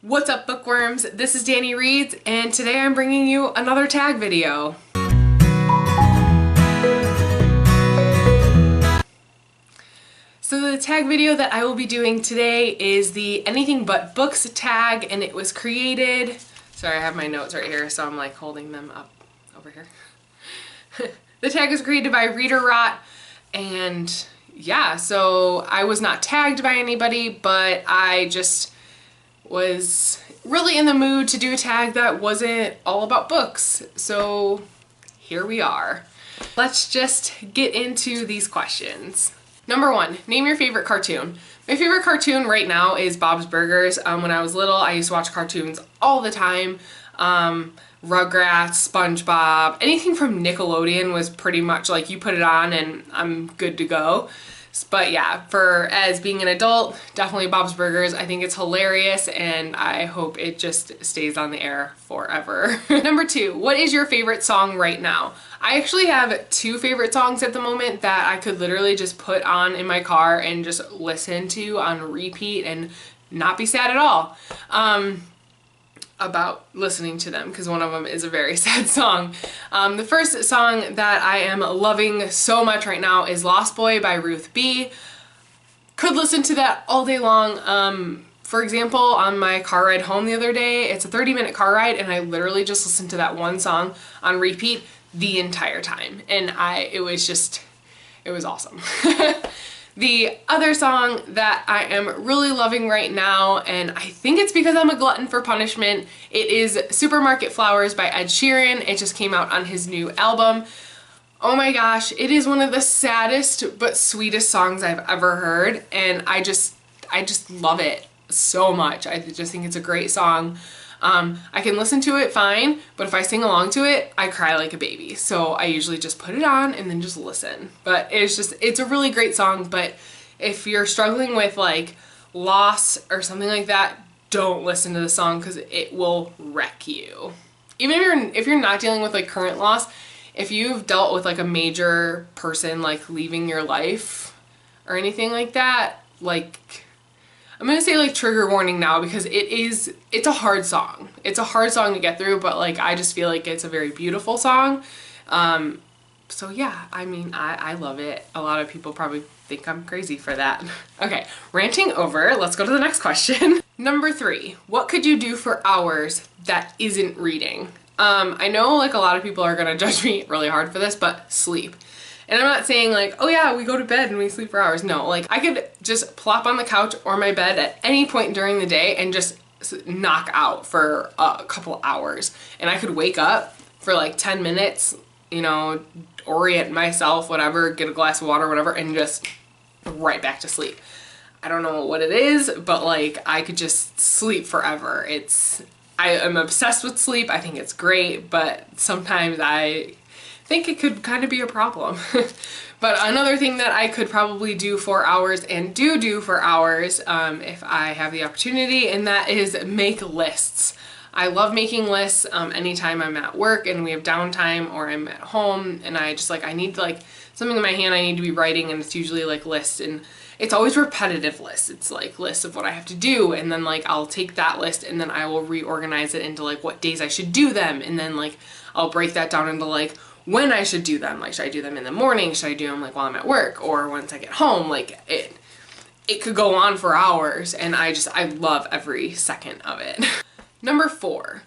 What's up, bookworms? This is Dani Reads, and today I'm bringing you another tag video. So the tag video that I will be doing today is the anything but books tag, and it was created, sorry, I have my notes right here, so I'm like holding them up over here. The tag was created by Reader Rot, and yeah, so I was not tagged by anybody, but I just was really in the mood to do a tag that wasn't all about books. So here we are. Let's just get into these questions. Number one, name your favorite cartoon. My favorite cartoon right now is Bob's Burgers. When I was little, I used to watch cartoons all the time. Rugrats, SpongeBob, anything from Nickelodeon was pretty much like you put it on and I'm good to go. But yeah, as being an adult, definitely Bob's Burgers. I think it's hilarious and I hope it just stays on the air forever. Number two, what is your favorite song right now? I actually have two favorite songs at the moment that I could literally just put on in my car and just listen to on repeat and not be sad at all about listening to them, because one of them is a very sad song. The first song that I am loving so much right now is Lost Boy by Ruth B. Could listen to that all day long. For example, on my car ride home the other day, it's a 30-minute car ride and I literally just listened to that one song on repeat the entire time, and it was awesome. The other song that I am really loving right now, and I think it's because I'm a glutton for punishment, it is Supermarket Flowers by Ed Sheeran. It just came out on his new album. Oh my gosh, it is one of the saddest but sweetest songs I've ever heard, and I just love it so much. I just think it's a great song. I can listen to it fine, but if I sing along to it, I cry like a baby. So I usually just put it on and then just listen. But it's a really great song, but if you're struggling with like loss or something like that, don't listen to the song because it will wreck you. Even if you're not dealing with like current loss, if you've dealt with like a major person like leaving your life or anything like that, like, I'm gonna say like trigger warning now because it's a hard song. It's a hard song to get through, but like I just feel like it's a very beautiful song. So yeah, I mean, I love it. A lot of people probably think I'm crazy for that. Okay, ranting over, let's go to the next question. Number three, what could you do for hours that isn't reading? I know like a lot of people are gonna judge me really hard for this, but sleep. And I'm not saying like, oh yeah, we go to bed and we sleep for hours. No, like I could just plop on the couch or my bed at any point during the day and just knock out for a couple hours. And I could wake up for like 10 minutes, you know, orient myself, whatever, get a glass of water, whatever, and just right back to sleep. I don't know what it is, but like I could just sleep forever. I am obsessed with sleep. I think it's great, but sometimes I think it could kind of be a problem. But another thing that I could probably do for hours and do for hours if I have the opportunity, and that is make lists. I love making lists anytime I'm at work and we have downtime or I'm at home and I need like something in my hand I need to be writing, and it's usually like lists, and it's always repetitive lists. It's like lists of what I have to do, and then like I'll take that list and then I will reorganize it into like what days I should do them, and then like I'll break that down into like when I should do them. Like, should I do them in the morning? Should I do them like while I'm at work or once I get home? Like it could go on for hours, and I love every second of it. Number four,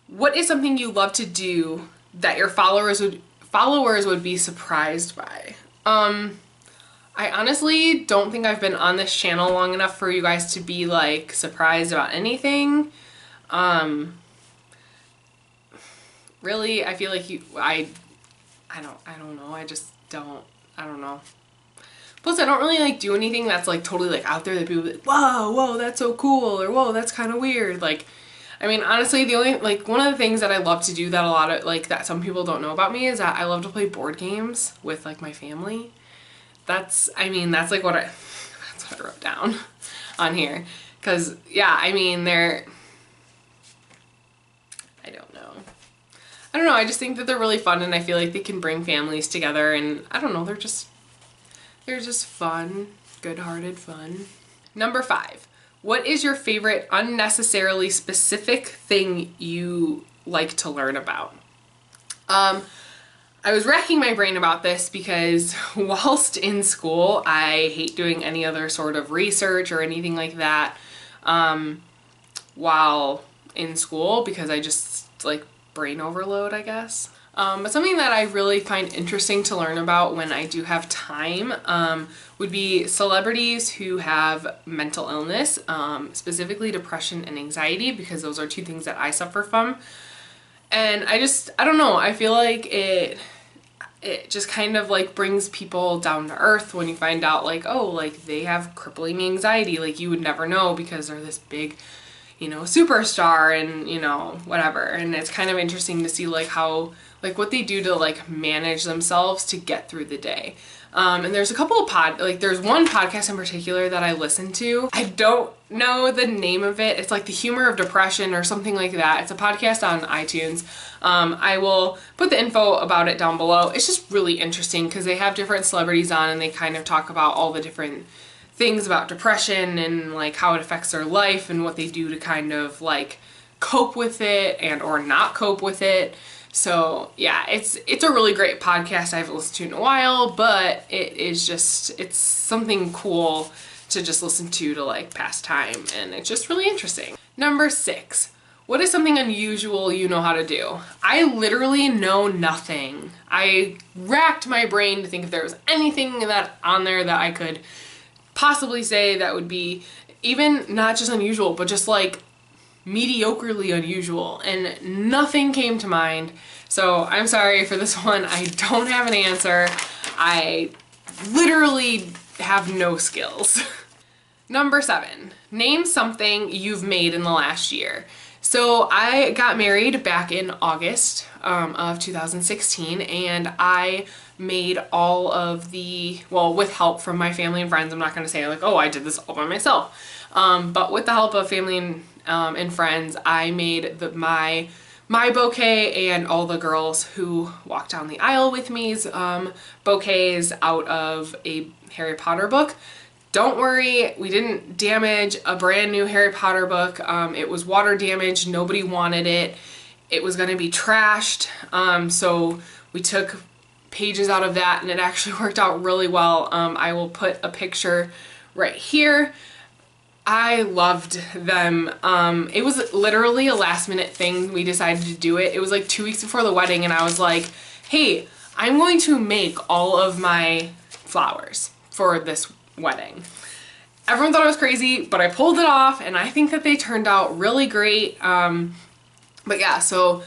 what is something you love to do that your followers would be surprised by? I honestly don't think I've been on this channel long enough for you guys to be like surprised about anything. Really, I feel like I don't know. I don't know. Plus, I don't really like do anything that's like totally like out there that people be like, whoa, that's so cool, or whoa, that's kind of weird. Like, I mean, honestly, the only, like, one of the things that I love to do that a lot of, like, that some people don't know about me is that I love to play board games with like my family. That's like that's what I wrote down on here. Cause yeah, I mean, I don't know, I just think that they're really fun, and I feel like they can bring families together, and I don't know, they're just fun, good-hearted fun. Number five, What is your favorite unnecessarily specific thing you like to learn about? I was racking my brain about this because whilst in school, I hate doing any other sort of research or anything like that while in school because I just like brain overload, I guess. But something that I really find interesting to learn about when I do have time would be celebrities who have mental illness, specifically depression and anxiety, because those are two things that I suffer from. And I don't know, I feel like it just kind of like brings people down to earth when you find out like, oh, like they have crippling anxiety. Like you would never know because they're this big, you know, superstar and, you know, whatever. And it's kind of interesting to see like how, like what they do to like manage themselves to get through the day. And there's a couple of there's one podcast in particular that I listen to. I don't know the name of it. It's like The Humor of Depression or something like that. It's a podcast on iTunes. I will put the info about it down below. It's just really interesting because they have different celebrities on and they kind of talk about all the different things about depression and like how it affects their life and what they do to kind of like cope with it and or not cope with it. So yeah, it's a really great podcast I haven't listened to in a while, but it's something cool to just listen to like pass time, and it's just really interesting. Number 6, what is something unusual you know how to do? I literally know nothing. I racked my brain to think if there was anything that on there that I could possibly say that would be even not just unusual, but just like mediocrely unusual, and nothing came to mind. So I'm sorry for this one. I don't have an answer. I literally have no skills. Number 7, name something you've made in the last year. So I got married back in August of 2016, and I made all of the, well, with help from my family and friends. I'm not gonna say like, oh, I did this all by myself. But with the help of family and friends, I made my bouquet and all the girls who walked down the aisle with me's bouquets out of a Harry Potter book. Don't worry, we didn't damage a brand new Harry Potter book. It was water damaged, nobody wanted it. It was gonna be trashed, so we took pages out of that and it actually worked out really well. I will put a picture right here. I loved them. It was literally a last minute thing. We decided to do it. It was like 2 weeks before the wedding and I was like, hey, I'm going to make all of my flowers for this wedding. Everyone thought I was crazy, but I pulled it off and I think that they turned out really great. But yeah, so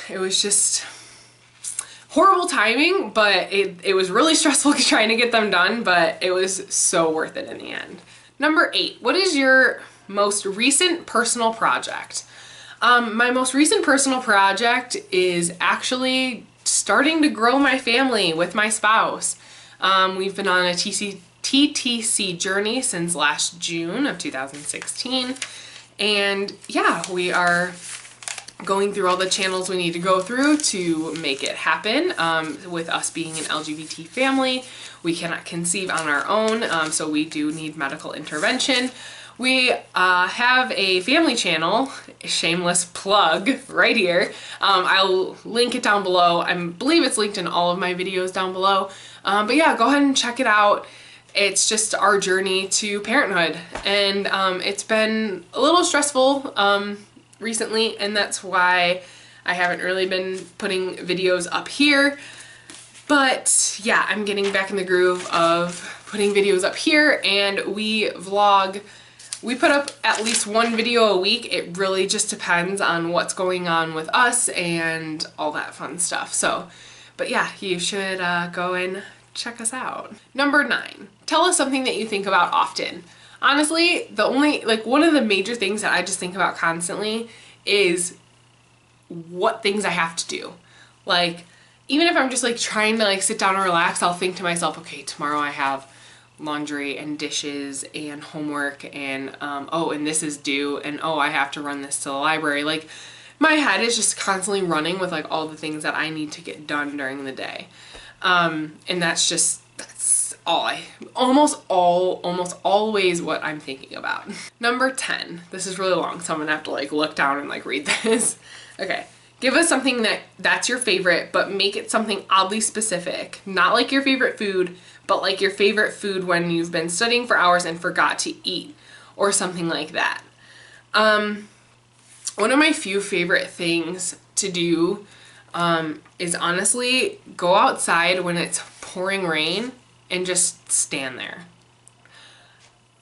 it was just horrible timing, but it was really stressful trying to get them done, but it was so worth it in the end. Number 8, what is your most recent personal project? My most recent personal project is actually starting to grow my family with my spouse. We've been on a TTC journey since last June of 2016. And yeah, we are going through all the channels we need to go through to make it happen. With us being an LGBT family, we cannot conceive on our own, so we do need medical intervention. We have a family channel, shameless plug right here. I'll link it down below. I believe it's linked in all of my videos down below. But yeah, go ahead and check it out. It's just our journey to parenthood, and it's been a little stressful recently, and that's why I haven't really been putting videos up here. But yeah, I'm getting back in the groove of putting videos up here, and we vlog. We put up at least one video a week. It really just depends on what's going on with us and all that fun stuff. So, but yeah, you should go and check us out. Number 9, tell us something that you think about often. Honestly, one of the major things that I just think about constantly is what things I have to do. Like, even if I'm just like trying to like sit down and relax, I'll think to myself, okay, tomorrow I have laundry and dishes and homework and oh, and this is due, and oh, I have to run this to the library. Like, my head is just constantly running with like all the things that I need to get done during the day. And that's almost always what I'm thinking about. Number 10. This is really long, so I'm gonna have to like look down and like read this. Okay. Give us something that's your favorite, but make it something oddly specific. Not like your favorite food, but like your favorite food when you've been studying for hours and forgot to eat, or something like that. One of my few favorite things to do is honestly go outside when it's pouring rain and just stand there.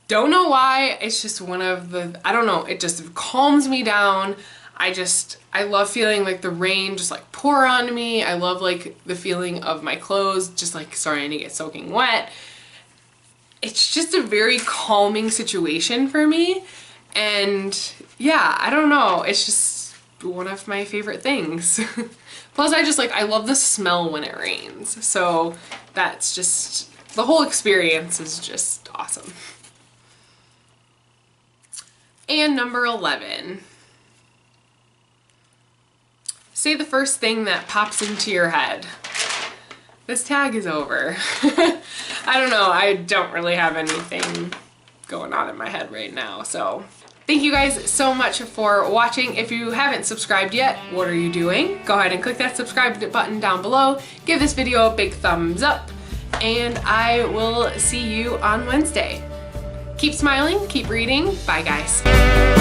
Don't know why, it's just one of the, I don't know, it just calms me down. I love feeling like the rain just like pour on me. I love like the feeling of my clothes just like starting to get soaking wet. It's just a very calming situation for me. And yeah, I don't know, it's just one of my favorite things. Plus I love the smell when it rains. So that's just, the whole experience is just awesome. And number 11. Say the first thing that pops into your head. This tag is over. I don't know, I don't really have anything going on in my head right now, so thank you guys so much for watching. If you haven't subscribed yet, what are you doing? Go ahead and click that subscribe button down below. Give this video a big thumbs up, and I will see you on Wednesday. Keep smiling, keep reading. Bye guys.